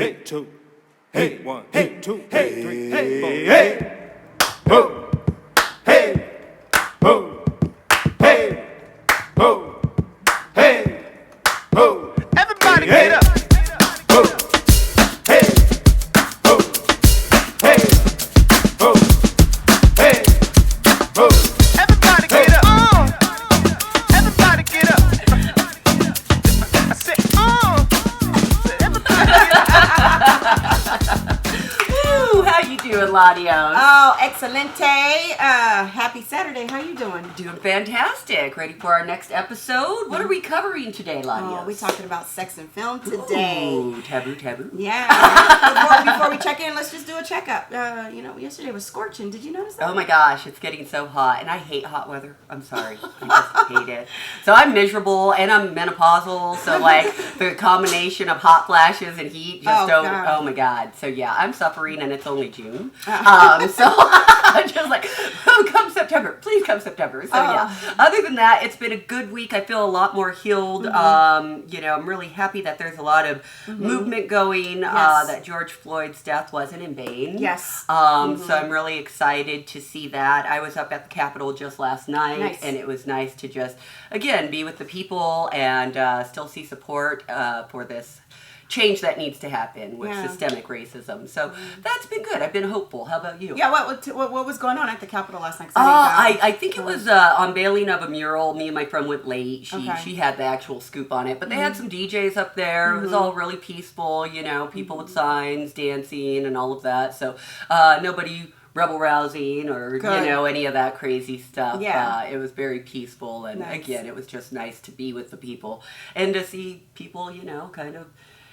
hey, two, hey, one, hey, two, hey, three, hey, four, hey, ho, hey, ho, hey, ho, hey, ho. Everybody get up. Ho, hey, ho, hey, ho, hey, ho. Everybody get up. Everybody get up. I said, everybody get up. Woo, how you doing, LaDios? Oh, excelente. Happy Saturday. How you doing? Doing fantastic. Ready for our next episode? What are we covering today, LaDios? Oh, we're talking about sex and film today. Ooh, taboo. Yeah. Before we check in, let's just do a checkup. Yesterday was scorching. Did you notice that? Oh my gosh, it's getting so hot, and I hate hot weather. I'm sorry, I just hate it. So I'm miserable, and I'm menopausal. So like the combination of hot flashes and heat just don't. God. Oh my god. So yeah, I'm suffering, and it's only June. So I'm just like, oh, come September, please come September. So yeah. Other than that, it's been a good week. I feel a lot more healed. Mm-hmm. I'm really happy that there's a lot of movement going. Yes. That George Floyd's death wasn't in vain. Yes. So I'm really excited to see that. I was up at the Capitol just last night, and it was nice to just, again, be with the people and still see support for this change that needs to happen with systemic racism. So that's been good. I've been hopeful. How about you? Yeah, what was going on at the Capitol last night? I think it was unveiling of a mural. Me and my friend went late. She had the actual scoop on it. But they had some DJs up there. It was all really peaceful, people with signs, dancing, and all of that. So nobody rebel rousing or any of that crazy stuff. Yeah. It was very peaceful, and again, it was just nice to be with the people and to see people, kind of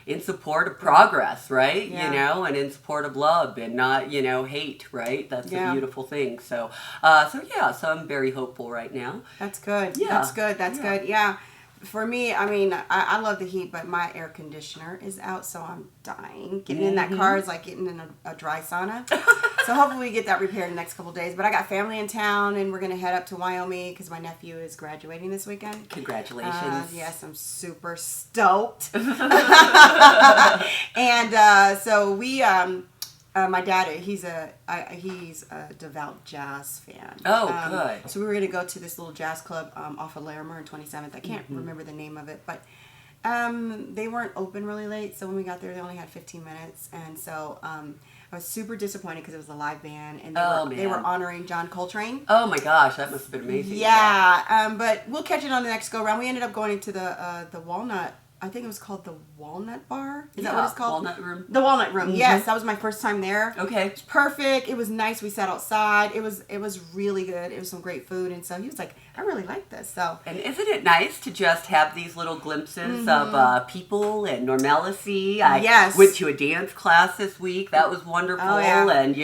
in support of progress, right? Yeah. And in support of love and not, hate, right? That's a beautiful thing. So I'm very hopeful right now. That's good. Yeah. That's good. Yeah. For me, I love the heat, but my air conditioner is out, so I'm dying. Getting in that car is like getting in a dry sauna. So hopefully we get that repaired in the next couple of days. But I got family in town, and we're going to head up to Wyoming because my nephew is graduating this weekend. Congratulations. Yes, I'm super stoked. And so we... my dad, he's a devout jazz fan. Oh, good. So we were going to go to this little jazz club off of Larimer and 27th. I can't remember the name of it, but they weren't open really late. So when we got there, they only had 15 minutes. And so I was super disappointed because it was a live band, and they were honoring John Coltrane. Oh my gosh, that must have been amazing. Yeah. But we'll catch it on the next go round. We ended up going into the Walnut. I think it was called the Walnut Bar. Is that what it's called? Walnut Room. The Walnut Room. Yes, that was my first time there. Okay. It was perfect. It was nice. We sat outside. It was really good. It was some great food, and so he was like, "I really like this." So. And isn't it nice to just have these little glimpses of people and normalcy? I went to a dance class this week. That was wonderful. Oh, yeah. And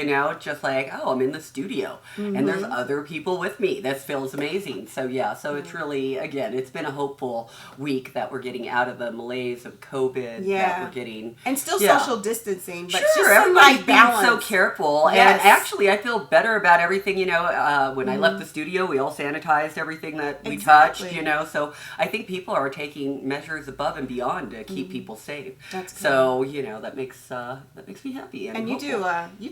just like, I'm in the studio, and there's other people with me. This feels amazing. So it's really, again, it's been a hopeful week that we're getting out of the malaise of COVID that we're getting. And still social distancing, but sure, everybody's being so careful. Yes. And actually, I feel better about everything, when I left the studio, we all sanitized everything that we touched, so I think people are taking measures above and beyond to keep people safe. That's good. So, that makes me happy. And you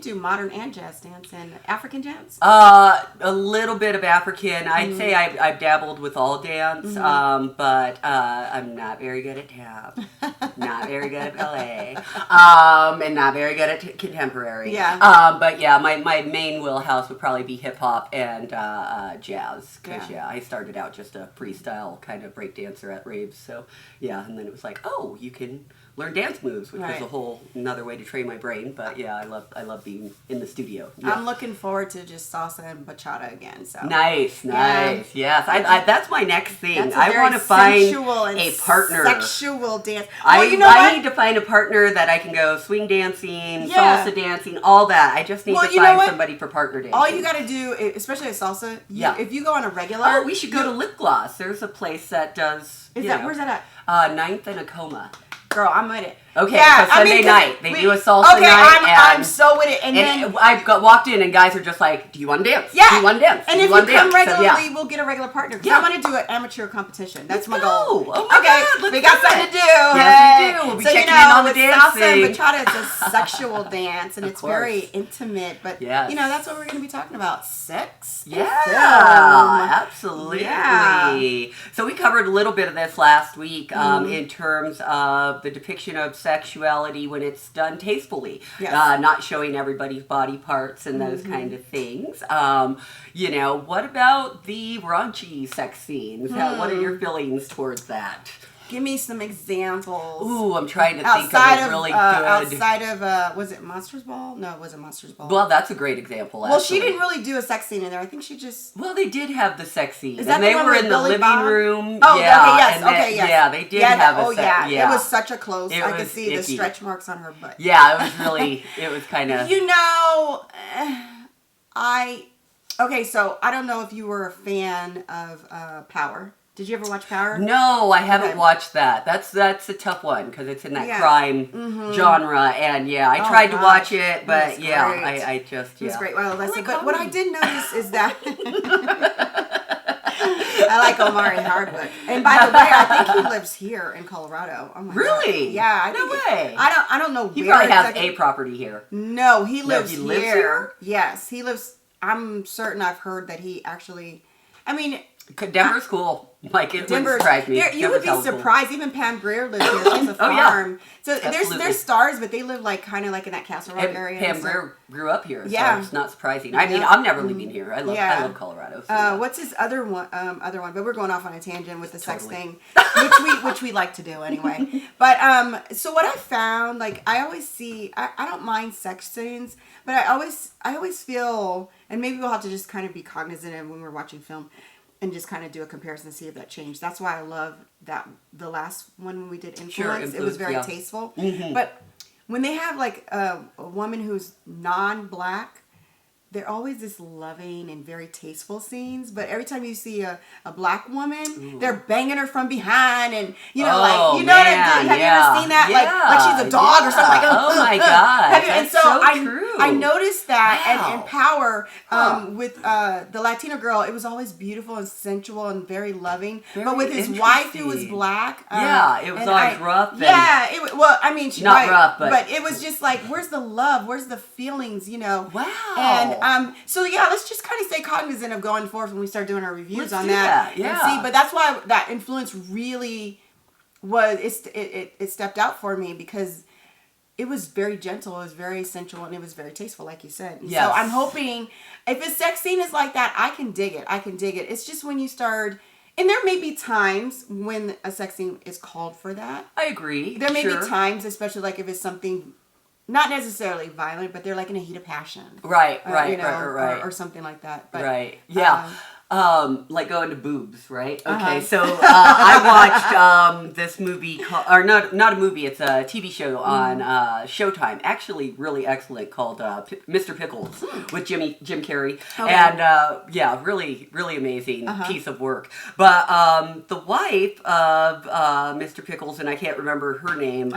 do modern and jazz dance and African dance? A little bit of African. I'd say I've dabbled with all dance, but I'm not very good at tap, not very good at ballet, and not very good at contemporary. Yeah. But yeah, my main wheelhouse would probably be hip hop and jazz, because I started out just a freestyle kind of break dancer at raves. So and then it was like, you can learn dance moves, which was a whole another way to train my brain. But I love being in the studio. Yeah. I'm looking forward to just salsa and bachata again. So nice. Yes, I that's my next thing. I want to find a partner. Sexual dance. I need to find a partner that I can go swing dancing, salsa dancing, all that. I just need to find somebody for partner dancing. All you got to do, especially at salsa, if you go on a regular... we should go to Lip Gloss. There's a place that does... Where's that at? 9th and Acoma. Girl, I'm with it. Okay, Yeah, so Sunday night they do a salsa okay, night. I'm so with it. And then I walked in and guys are just like, "Do you want to dance? Yeah. Do you want to dance? And do if you you want to come dance?" regularly, we'll get a regular partner. Because Yeah. I want to do an amateur competition. That's my Let's goal. go. Oh my God, let's we got do something it. to do. Yes, we do. We'll be so, checking in on the with salsa dancing. and bachata, it's a sexual dance, and Of it's course. very intimate. But, Yes. that's what we're going to be talking about. Sex and Yeah, film. absolutely. Yeah. So we covered a little bit of this last week in terms of the depiction of sexuality when it's done tastefully, Yes. not showing everybody's body parts and those kind of things. What about the raunchy sex scenes? What are your feelings towards that? Give me some examples. Ooh, I'm trying to think of a really good. Outside of, was it Monsters Ball? No, it wasn't Monsters Ball. Well, that's a great example. Well, Actually. she didn't really do a sex scene in there. I think she just... Well, they did have the sex scene. Is that and the they one were with in the Billy living Bob? room. Oh, yeah, okay, yes, and okay, yes. Yeah, they did have a sex. Yeah, it was such a close. It I could was see the icky. stretch marks on her butt. Yeah, it was really, it was kind of... Okay, so I don't know if you were a fan of Power. Did you ever watch Power? No, I haven't Okay. watched that. That's a tough one because it's in that Yeah. crime genre, and I Oh, tried to gosh. watch it, but It was yeah, great. I just It was yeah. great. Well, I Leslie, like but what I comedy. did notice is that I like Omari Hardwick, and by the way, I think he lives here in Colorado. Oh my Really? God. Yeah. I No think way. I don't know. He where probably has exactly- a property here. No, he lives he here. lives here? Yes, he lives. I'm certain I've heard that he actually. I mean, Denver's cool. Like, it wouldn't Denver. surprise me. You would Denver's be hella cool. surprised. Even Pam Grier lives here. She has a Oh, yeah. farm. So Absolutely. there's stars, but they live kind of like in that Castle Rock And area. Pam and stuff. Grier grew up here, Yeah. so it's not surprising. I mean, Yeah. I'm never leaving here. I love Yeah. Colorado. So yeah. What's his other one? But we're going off on a tangent with the sex Totally. thing, which we like to do anyway. But so what I found, like I always see, I don't mind sex scenes, but I always feel, and maybe we'll have to just kind of be cognizant of when we're watching film, and just kind of do a comparison to see if that changed. That's why I love that the last one when we did Influence, Sure, it was Influence, very yeah. tasteful. Mhm. But when they have like a woman who's non-black, they're always this loving and very tasteful scenes. But every time you see a black woman, they're banging her from behind, and what I mean? Have you ever seen that? Like she's a dog or something. Like, oh my god, and that's so true. I noticed that, Wow. and in Power with the Latino girl, it was always beautiful and sensual and very loving. Very but with his wife who was interesting. black, It was and always rough. And yeah, she's Not right, rough, but it was just like, where's the love? Where's the feelings? Wow. And so let's just kind of stay cognizant of going forth when we start doing our reviews Let's on do that. that, yeah. And see, but that's why that Influence really was it stepped out for me, because it was very gentle, it was very sensual, and it was very tasteful, like you said. And Yes. so I'm hoping if a sex scene is like that, I can dig it. It's just when you start, and there may be times when a sex scene is called for that. I agree. There may sure. be times, especially like if it's something not necessarily violent, but they're like in a heat of passion. Right. Or something like that. But, right. Yeah. Like going to boobs, right? Okay, Uh-huh. so I watched this movie called, not a movie, it's a TV show on Showtime. Actually, really excellent, called Mr. Pickles with Jim Carrey, Okay. and really, really amazing piece of work. But the wife of Mr. Pickles, and I can't remember her name,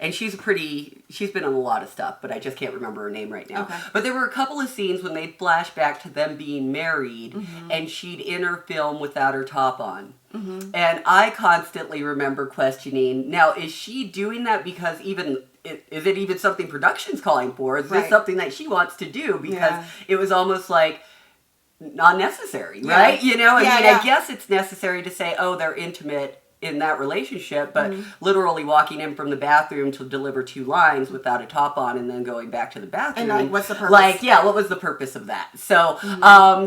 and she's been on a lot of stuff, but I just can't remember her name right now. Okay. But there were a couple of scenes when they'd flash back to them being married, and she'd enter film without her top on. And I constantly remember questioning, now, is she doing that because is it even something production's calling for? Is this Right. something that she wants to do? Because Yeah. it was almost like unnecessary, Yeah. right? I Yeah. guess it's necessary to say, oh, they're intimate in that relationship, but literally walking in from the bathroom to deliver 2 lines without a top on and then going back to the bathroom. And what's the purpose? What was the purpose of that? So,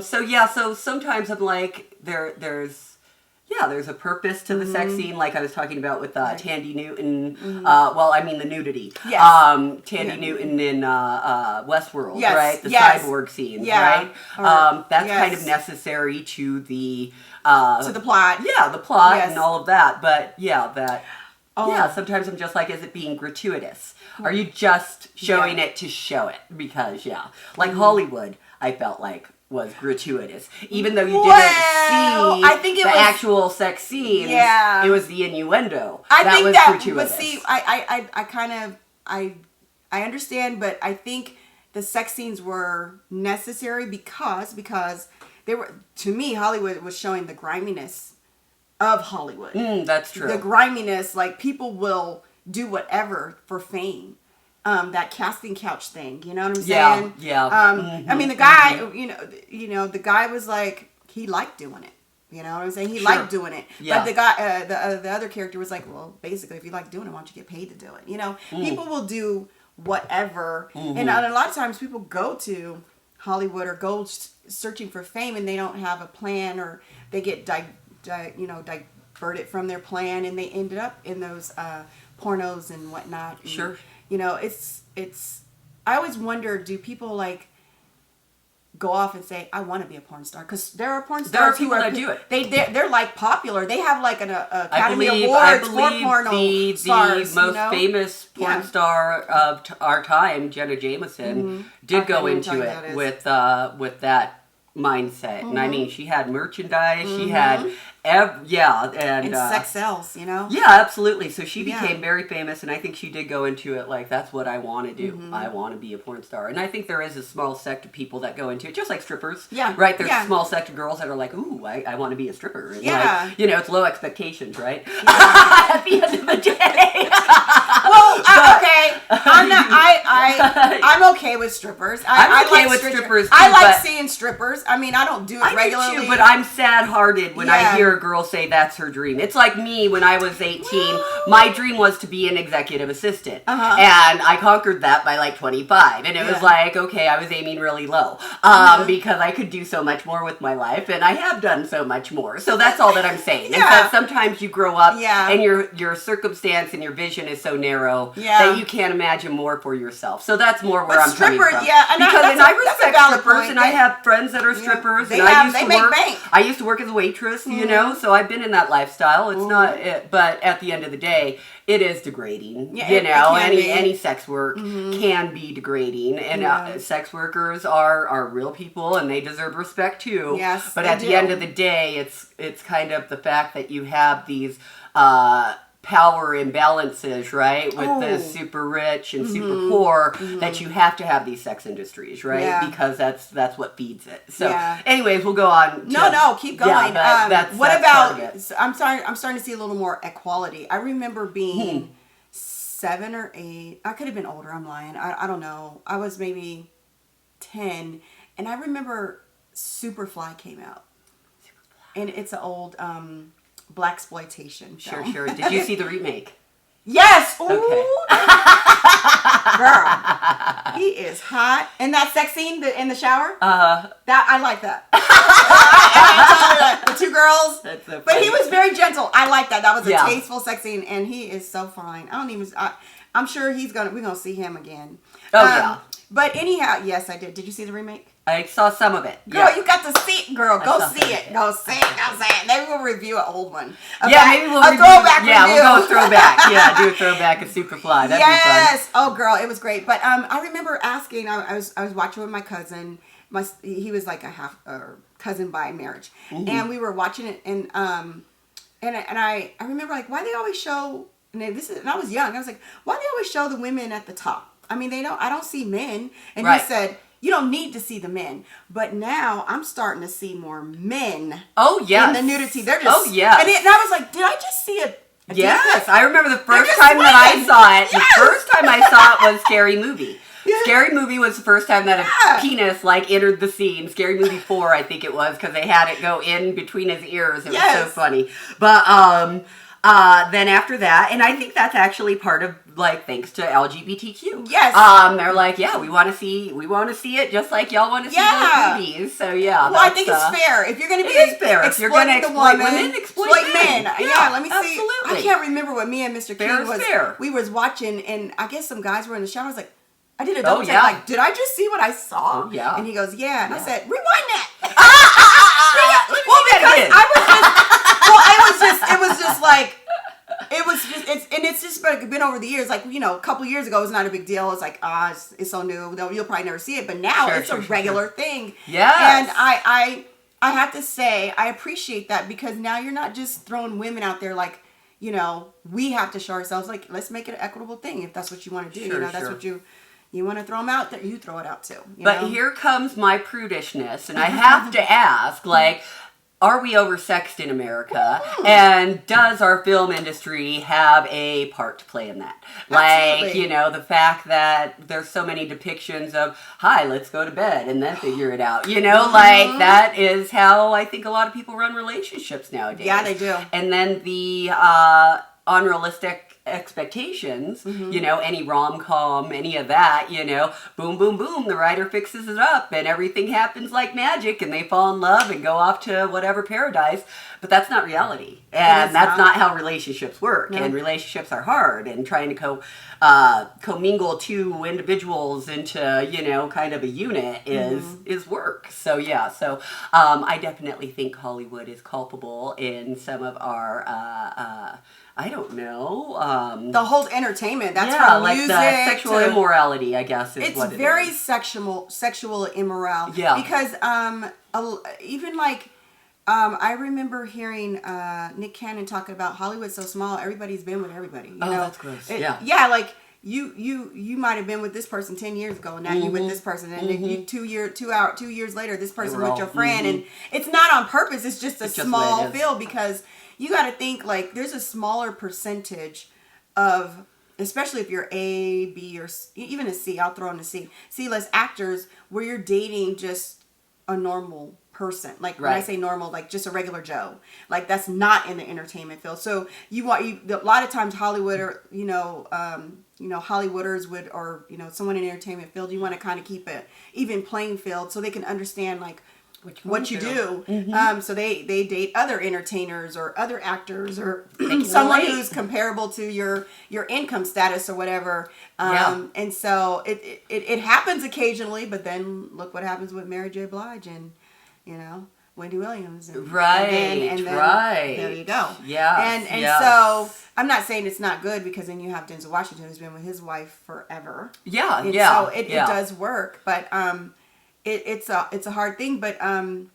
so sometimes I'm like, there's a purpose to the sex scene, like I was talking about with Tandy Newton. The nudity. Yes. Tandy Newton in Westworld, Yes, right? The yes. cyborg scenes, Yeah. right? That's Yes. kind of necessary to the to the plot. yeah, the plot Yes. and all of that. But Oh. sometimes I'm just like, is it being gratuitous? Are you just showing it to show it? Because like Hollywood, I felt like was gratuitous. Even though you didn't Well, see I think it the was- actual sex scenes, Yeah. it was the innuendo. I that think was that, gratuitous. but see, I kind of, I understand, but I think the sex scenes were necessary because they were, to me, Hollywood was showing the griminess of Hollywood. That's true. The griminess, like people will do whatever for fame. That casting couch thing, you know what I'm saying? Yeah. I mean, the guy, you know, the guy was like, he liked doing it. You know what I'm saying? He liked doing it. Yeah. But the guy, the other character was like, well, basically, if you like doing it, why don't you get paid to do it? You know, people will do whatever, and a lot of times people go to Hollywood or go searching for fame, and they don't have a plan, or they get diverted from their plan, and they ended up in those pornos and whatnot. And, Sure. you know, it's. I always wonder, do people like go off and say, I want to be a porn star? Because there are porn stars. There are people that do it. They're like popular. They have like an Academy Awards for porno stars. The most famous porn star of our time, Jenna Jameson, did go into it with that mindset. And I mean, she had merchandise. She had and sex sells, you know? Yeah, absolutely. So she became very famous, and I think she did go into it like, that's what I want to do. I want to be a porn star. And I think there is a small sect of people that go into it, just like strippers. Yeah. Right? There's a small sect of girls that are like, ooh, I want to be a stripper. And like, you know, it's low expectations, right? Yeah. At the end of the day. Well, okay. I'm okay with strippers. I'm okay with strippers, too, I like seeing strippers. I mean, I don't do it regularly. Too, but I'm sad-hearted when I hear a girl say that's her dream. It's like me when I was 18. My dream was to be an executive assistant. And I conquered that by like 25. And it was like, okay, I was aiming really low. Because I could do so much more with my life. And I have done so much more. So that's all that I'm saying. Is that sometimes you grow up and your circumstance and your vision is so narrow that you can't imagine more for yourself. So that's more where I'm coming from. Because I respect strippers, and I have friends that are strippers. And I used to work as a waitress, you know, so I've been in that lifestyle. It's not it, but at the end of the day, it is degrading. You know, any sex work can be degrading, and sex workers are real people, and they deserve respect too. Yes, but at the end of the day, it's kind of the fact that you have these power imbalances, right, with the super rich and super poor, that you have to have these sex industries, right, because that's what feeds it. So anyways, we'll go on. No, keep going. That's what about, I'm starting to see a little more equality. I remember being 7 or 8, I could have been older, I'm lying, I don't know, I was maybe 10, and I remember Superfly came out, and it's an old blaxploitation film. Sure. Did you see the remake? Yes. Ooh. Okay. Girl, he is hot. And that sex scene in the shower. That I like that. The two girls. That's so funny. But he was very gentle. I like that. That was a tasteful sex scene, and he is so fine. I'm sure we're gonna see him again. But anyhow, yes, I did. Did you see the remake? I saw some of it. Girl, you got to see it, girl. Go see it. Go see it. Maybe we'll review an old one. Maybe we'll review throwback review. Yeah, we'll go throwback. Do a throwback of Superfly. That'd be fun. Oh, girl, it was great. But I remember asking. I was watching with my cousin. He was like a half cousin by marriage, and we were watching it. And I remember like, why they always show. And I was young. I was like, why they always show the women at the top? I mean, I don't see men. And he said, you don't need to see the men. But now I'm starting to see more men. Oh, yes. In the nudity. They're just. Oh, yes. And I was like, did I just see a yes. I remember the first time that I saw it. Yes. The first time I saw it was Scary Movie. Yeah. Scary Movie was the first time that a penis like entered the scene. Scary Movie 4, I think it was, because they had it go in between his ears. It was so funny. But then after that, and I think that's actually part of like thanks to LGBTQ. Yes. They're like, we want to see it just like y'all want to see those movies. So well, I think it's fair if you're going to be exploiting the women, exploit men. Yeah, let me see. I can't remember what me and Mr. King was. Fair. We was watching, and I guess some guys were in the shower. I was like, I did a double take. Like, did I just see what I saw? Oh, yeah. And he goes, yeah. And I said, rewind that. Well, because I was just. Well, it was just like. It was just, it's just been over the years. Like, a couple years ago, it was not a big deal. It's like, it's so new. You'll probably never see it. But now it's a regular thing. Yes. And I have to say, I appreciate that, because now you're not just throwing women out there like, we have to show ourselves. Like, let's make it an equitable thing if that's what you want to do. That's what you want to throw them out there, you throw it out too. But here comes my prudishness, and I have to ask, like, are we oversexed in America? And does our film industry have a part to play in that? Absolutely. Like, the fact that there's so many depictions of, hi, let's go to bed and then figure it out. Like, that is how I think a lot of people run relationships nowadays. Yeah, they do. And then the unrealistic expectations, any rom-com, any of that, boom, boom, boom, the writer fixes it up and everything happens like magic and they fall in love and go off to whatever paradise. But that's not reality. And that's not how relationships work. No. And relationships are hard, and trying to commingle two individuals into, kind of a unit is work. So, yeah. So, I definitely think Hollywood is culpable in some of our, I don't know. The whole entertainment. That's from like music the sexual immorality, I guess, is what it is. It's very sexual immorality. Yeah. Because even like, I remember hearing Nick Cannon talking about Hollywood's so small, everybody's been with everybody. That's gross. Yeah, like you might have been with this person 10 years ago, and now you're with this person, and then you 2 years later, this person with your friend, and it's not on purpose. It's just a small field, because you got to think, like, there's a smaller percentage of, especially if you're A, B, or even a C, I'll throw in a C-list actors, where you're dating just a normal person. Like, when I say normal, like just a regular Joe. Like, that's not in the entertainment field. So a lot of times Hollywood, or Hollywooders would, or someone in the entertainment field, you want to kind of keep it even playing field so they can understand, like, what you do. So they date other entertainers or other actors, or someone who's comparable to your income status or whatever. And so it happens occasionally, but then look what happens with Mary J. Blige and Wendy Williams. And then there you go. Yeah. And so I'm not saying it's not good, because then you have Denzel Washington, who's been with his wife forever. Yeah. And so it does work, but it's a hard thing. But a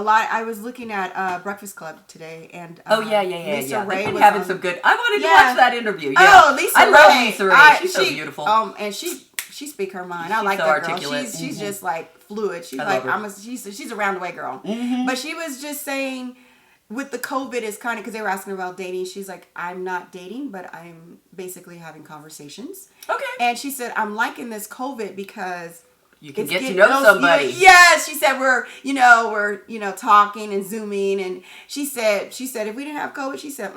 lot. I was looking at Breakfast Club today, and Lisa Ray was having some good. I wanted to watch that interview. Yeah. Oh, Lisa Ray! I love Lisa Ray. She's so beautiful. And she speaks her mind. I like so that girl. Articulate. She's just like fluid. She's I like she's a round-the-way girl. But she was just saying, with the COVID, is kind of, because they were asking about dating. She's like, I'm not dating, but I'm basically having conversations. Okay. And she said, I'm liking this COVID because you can get to know somebody. Yes, she said we're talking and Zooming, and she said if we didn't have COVID, she said,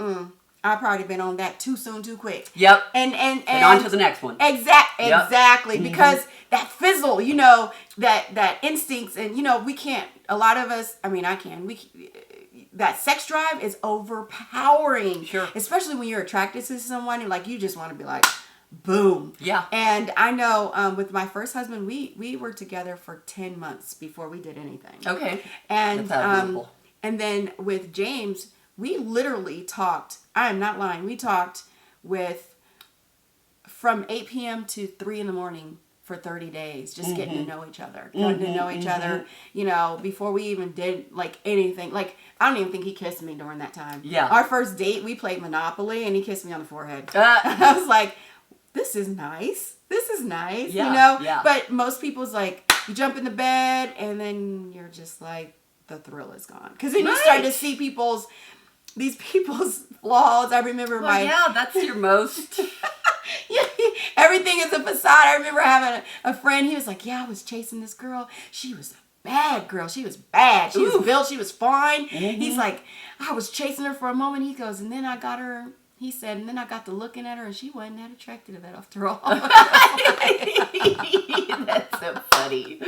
I've probably been on that too soon, too quick. Yep. And on to the next one. Exactly. Because that fizzle, that instincts, and we can't. A lot of us. I mean, I can. That sex drive is overpowering. Sure. Especially when you're attracted to someone, and like you just want to be like, boom. Yeah. And I know with my first husband, we were together for 10 months before we did anything. Okay. And and then with James, we literally talked, I am not lying, we talked from 8 p.m. to 3 in the morning for 30 days, just getting to know each other. Getting to know each other, before we even did like anything. Like, I don't even think he kissed me during that time. Yeah. Our first date, we played Monopoly, and he kissed me on the forehead. I was like, this is nice. Yeah. But most people's like, you jump in the bed, and then you're just like, the thrill is gone. Because then you start to see these people's flaws. I remember that's your most... Everything is a facade. I remember having a friend. He was like, I was chasing this girl. She was a bad girl. She was bad. She was built. She was fine. He's like, I was chasing her for a moment. He goes, and then I got her... He said, and then I got to looking at her, and she wasn't that attractive after all. That's so funny.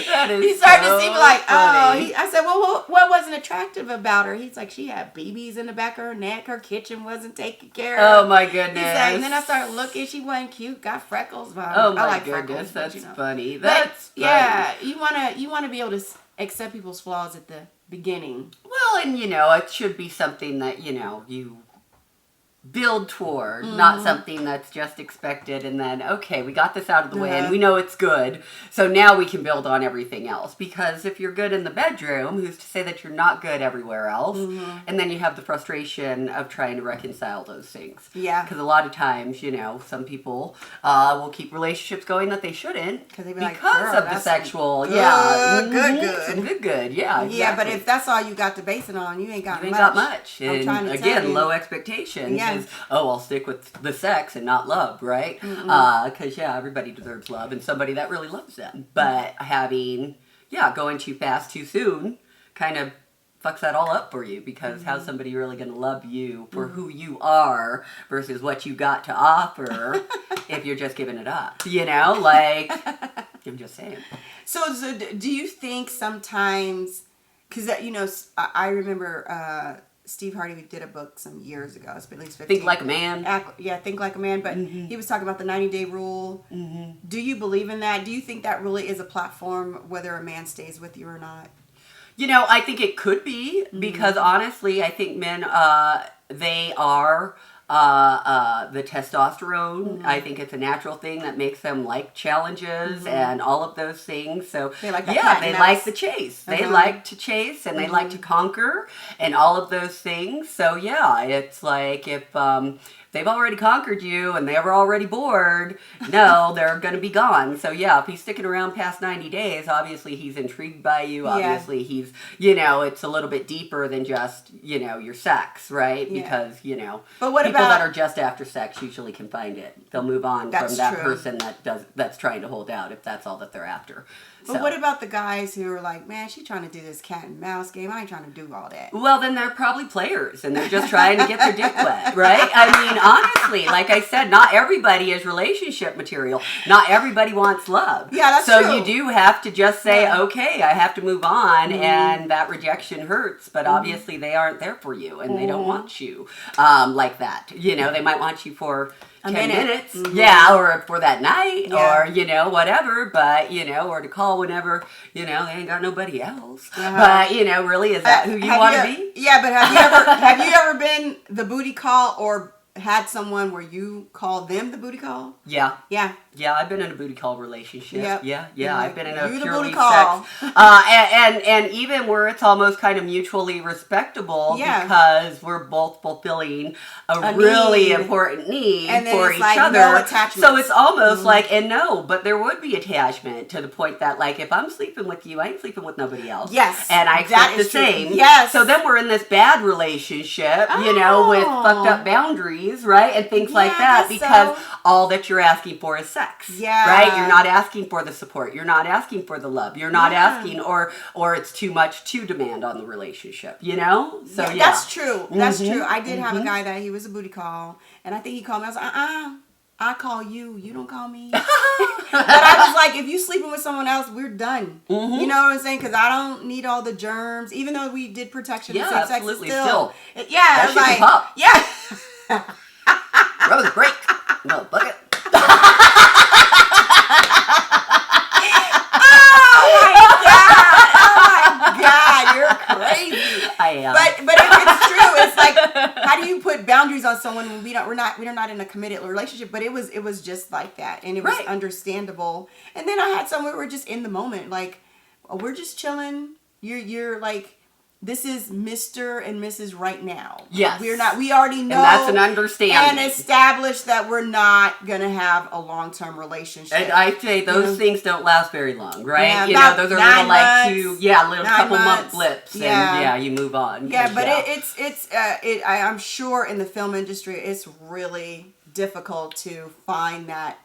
That is He started to see me like, funny. I said, well, what wasn't attractive about her? He's like, she had BBs in the back of her neck. Her kitchen wasn't taken care of. Oh, my goodness. He's like, and then I started looking. She wasn't cute. Got freckles. Oh, my goodness. Freckles, that's funny. That's funny. Yeah, you want to be able to accept people's flaws at the beginning. Well, and, it should be something that, you build toward, not something that's just expected and then, okay, we got this out of the way and we know it's good, so now we can build on everything else. Because if you're good in the bedroom, who's to say that you're not good everywhere else? And then you have the frustration of trying to reconcile those things. Yeah. Because a lot of times, some people will keep relationships going that they shouldn't Because they be because like, girl, of the that's sexual, good, some good, yeah. Yeah, but exactly. if that's all you got to base it on, you ain't got much. I'm And trying to again, tell you. low expectations. Yeah. Is, I'll stick with the sex and not love, right? Because, everybody deserves love and somebody that really loves them. But going too fast, too soon kind of fucks that all up for you, because how's somebody really going to love you for who you are versus what you got to offer if you're just giving it up? I'm just saying. So do you think sometimes, because, I remember Steve Harvey did a book some years ago. It's been at least 15. Think Like a Man. Think Like a Man. But he was talking about the 90-day rule. Do you believe in that? Do you think that really is a platform, whether a man stays with you or not? I think it could be, because honestly, I think men, they are the testosterone. I think it's a natural thing that makes them like challenges and all of those things. So they like they like the chase. They like to chase and they like to conquer and all of those things. So it's like if they've already conquered you and they were already bored, they're going to be gone. So if he's sticking around past 90 days, obviously he's intrigued by you. Obviously he's, it's a little bit deeper than just, your sex, right? Yeah. Because, But what people about, that are just after sex usually can find it. They'll move on from that person that's trying to hold out if that's all that they're after. But what about the guys who are like, man, she's trying to do this cat and mouse game. I ain't trying to do all that. Well, then they're probably players and they're just trying to get their dick wet, right? I mean, honestly, like I said, not everybody is relationship material. Not everybody wants love. Yeah, that's so true. So you do have to just say, okay, I have to move on, and that rejection hurts, but obviously they aren't there for you and they don't want you like that. They might want you for 10 minutes, or for that night, or, whatever, but, or to call whenever, they ain't got nobody else. But, really, is that who you want to be? Yeah, but have you ever been the booty call or had someone where you called them the booty call? Yeah. Yeah. Yeah, I've been in a booty call relationship. Yep. Yeah. I've been in a You the purely booty call. sex. And even where it's almost kind of mutually respectable because we're both fulfilling a really need. important need And then for it's each like other. no attachment. So it's almost like, but there would be attachment to the point that, like, if I'm sleeping with you, I ain't sleeping with nobody else. Yes. And I expect the same. Yes. So then we're in this bad relationship, with fucked up boundaries, right? And things like that, because all that you're asking for is sex. Yeah. Right? You're not asking for the support. You're not asking for the love. You're not asking, or it's too much to demand on the relationship, So, That's true. That's true. I did have a guy that he was a booty call, and I think he called me. I was like, I call you. You don't call me. But I was like, if you sleeping with someone else, we're done. You know what I'm saying? Because I don't need all the germs. Even though we did protection and safe sex, absolutely. still. Yeah. That I was shit can pop. Yeah. That was great. No, bucket. God, you're crazy. I am. But it's true. It's like, how do you put boundaries on someone when we're not in a committed relationship? But it was just like that, and it was understandable. And then I had someone where we're just in the moment, like, we're just chilling. You're like, this is Mr. and Mrs. right now. Yes. We already know. And that's an understanding. And established that we're not going to have a long-term relationship. And I say those things don't last very long, right? Yeah, those are 9 little months, little couple month months. blips. Yeah. And you move on. Yeah, but I'm sure in the film industry, it's really difficult to find that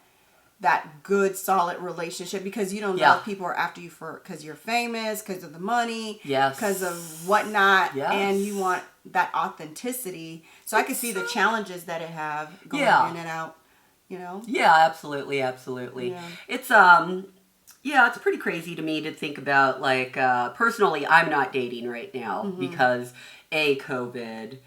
good solid relationship, because you don't know if people are after you because you're famous, because of the money, because of whatnot, and you want that authenticity. So I can see the challenges that it have going in and out, Yeah, absolutely. Yeah. It's pretty crazy to me to think about, like, personally, I'm not dating right now because A, COVID,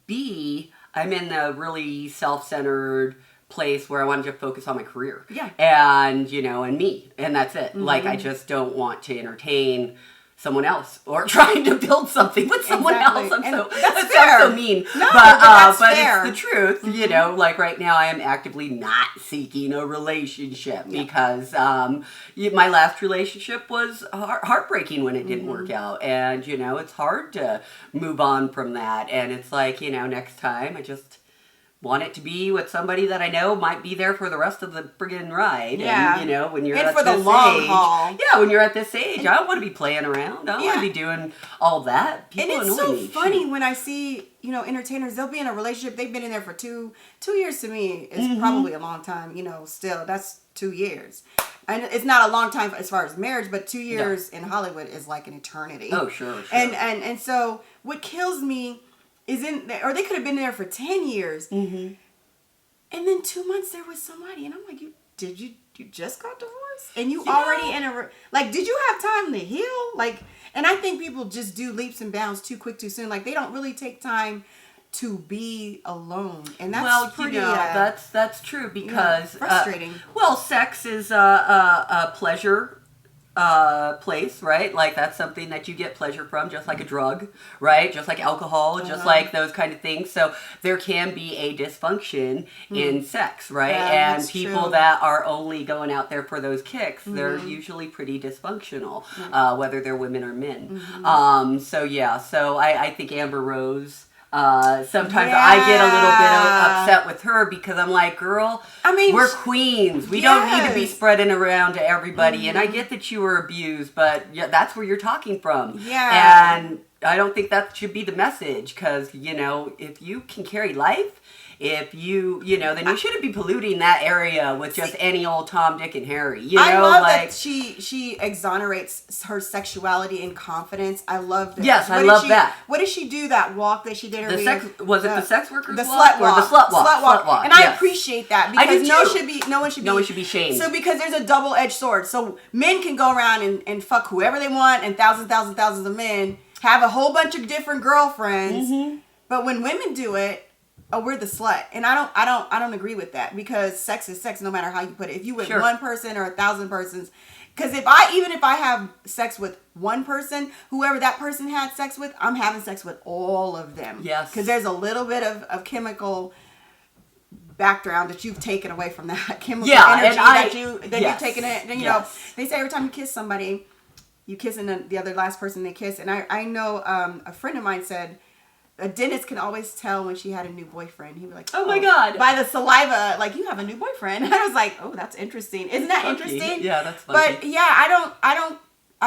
B, I'm in the really self-centered place where I want to just focus on my career. Yeah. And, and me. And that's it. Like, I just don't want to entertain someone else or trying to build something with someone else. That's fair. So mean. No, but fair. It's the truth. You know, like right now I am actively not seeking a relationship because my last relationship was heartbreaking when it didn't work out. And, you know, it's hard to move on from that. And it's like, you know, next time I just want it to be with somebody that I know might be there for the rest of the friggin' ride. Yeah. And, you know, when you're and at for this the long age. haul. Yeah, when you're at this age, I don't want to be playing around. I don't want to be doing all that. People and it's annoy so me. funny when I see, you know, entertainers, they'll be in a relationship, they've been in there for 2 years to me is probably a long time, you know, still. That's 2 years. And it's not a long time as far as marriage, but 2 years in Hollywood is like an eternity. Oh, sure. And so what kills me is or they could have been there for 10 years. Mm-hmm. And then 2 months there was somebody, and I'm like, you just got divorced, and you already in a like, did you have time to heal? Like, and I think people just do leaps and bounds too quick, too soon. Like they don't really take time to be alone, and that's pretty. You know, that's true because frustrating. Sex is a pleasure. Place, right? Like that's something that you get pleasure from, just like a drug, right? Just like alcohol, just like those kind of things. So there can be a dysfunction in sex, right? Yeah, and people that are only going out there for those kicks, they're usually pretty dysfunctional, whether they're women or men. So I think Amber Rose. Sometimes I get a little bit upset with her because I'm like, girl, I mean, we're queens. We don't need to be spreading around to everybody. And I get that you were abused, but that's where you're talking from. Yeah. And I don't think that should be the message because, you know, if you can carry life, if you know, then you shouldn't be polluting that area with just any old Tom, Dick, and Harry. You know, I love that she exonerates her sexuality and confidence. I love that. Yes, I love that. What did she do? That walk that she did? The sex workers the walk slut walk, or the slut walk? And I appreciate that because no one should be shamed. So because there's a double-edged sword. So men can go around and fuck whoever they want, and thousands of men have a whole bunch of different girlfriends. But when women do it, oh, we're the slut, and I don't agree with that because sex is sex, no matter how you put it. If you with one person or 1,000 persons, because if I have sex with one person, whoever that person had sex with, I'm having sex with all of them. Yes, because there's a little bit of chemical background that you've taken away from that chemical energy you've taken it. And, you know, they say every time you kiss somebody, you kissing the other last person they kiss, and I know a friend of mine said. A dentist can always tell when she had a new boyfriend. He'd be like, "Oh my God!" By the saliva, like you have a new boyfriend. And I was like, "Oh, that's interesting. Isn't that interesting?" Yeah, that's funny. But yeah, I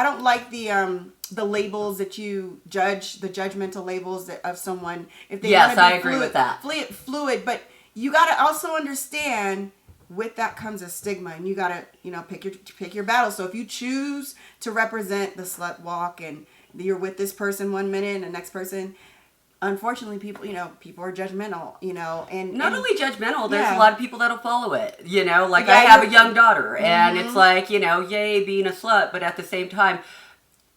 don't like the labels that you judge, the judgmental labels of someone. If they I agree with that. Fluid, but you got to also understand. With that comes a stigma, and you gotta, you know, pick your battle. So if you choose to represent the slut walk, and you're with this person 1 minute, and the next person. Unfortunately, people are judgmental, you know, and not only judgmental, there's a lot of people that'll follow it, you know, like I have a young daughter and it's like, you know, yay, being a slut, but at the same time,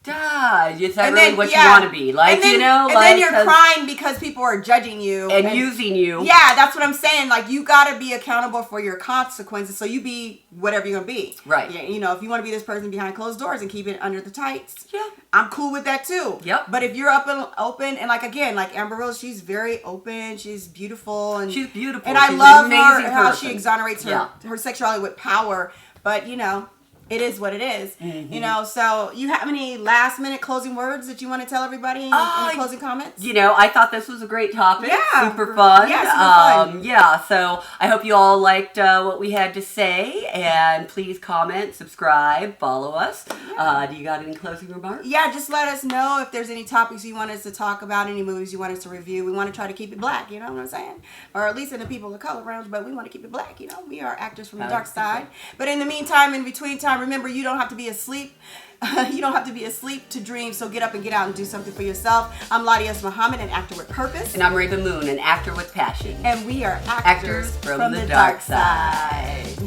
is that really what you want to be? Like, then, you know, and then you're crying because people are judging you and using you. Yeah, that's what I'm saying. Like, you got to be accountable for your consequences. So you be whatever you're going to be. Right. You know, if you want to be this person behind closed doors and keep it under the tights. Yeah. I'm cool with that too. Yep. But if you're up and open, and like Amber Rose, she's very open. She's beautiful. And she's beautiful. And I love how she exonerates her sexuality with power. But, you know. It is what it is, you know. So, you have any last-minute closing words that you want to tell everybody? Any closing comments? You know, I thought this was a great topic. Yeah, super fun. Yeah, super fun. Yeah. So I hope you all liked what we had to say, and please comment, subscribe, follow us. Do you got any closing remarks? Yeah, just let us know if there's any topics you want us to talk about, any movies you want us to review. We want to try to keep it black. You know what I'm saying? Or at least in the people of color realms, but we want to keep it black. You know, we are actors from the dark side. But in the meantime, in between time. Remember, you don't have to be asleep. You don't have to be asleep to dream. So get up and get out and do something for yourself. I'm LaDios Muhammad, an actor with purpose. And I'm Rav'n Moon, an actor with passion. And we are actors from the dark side.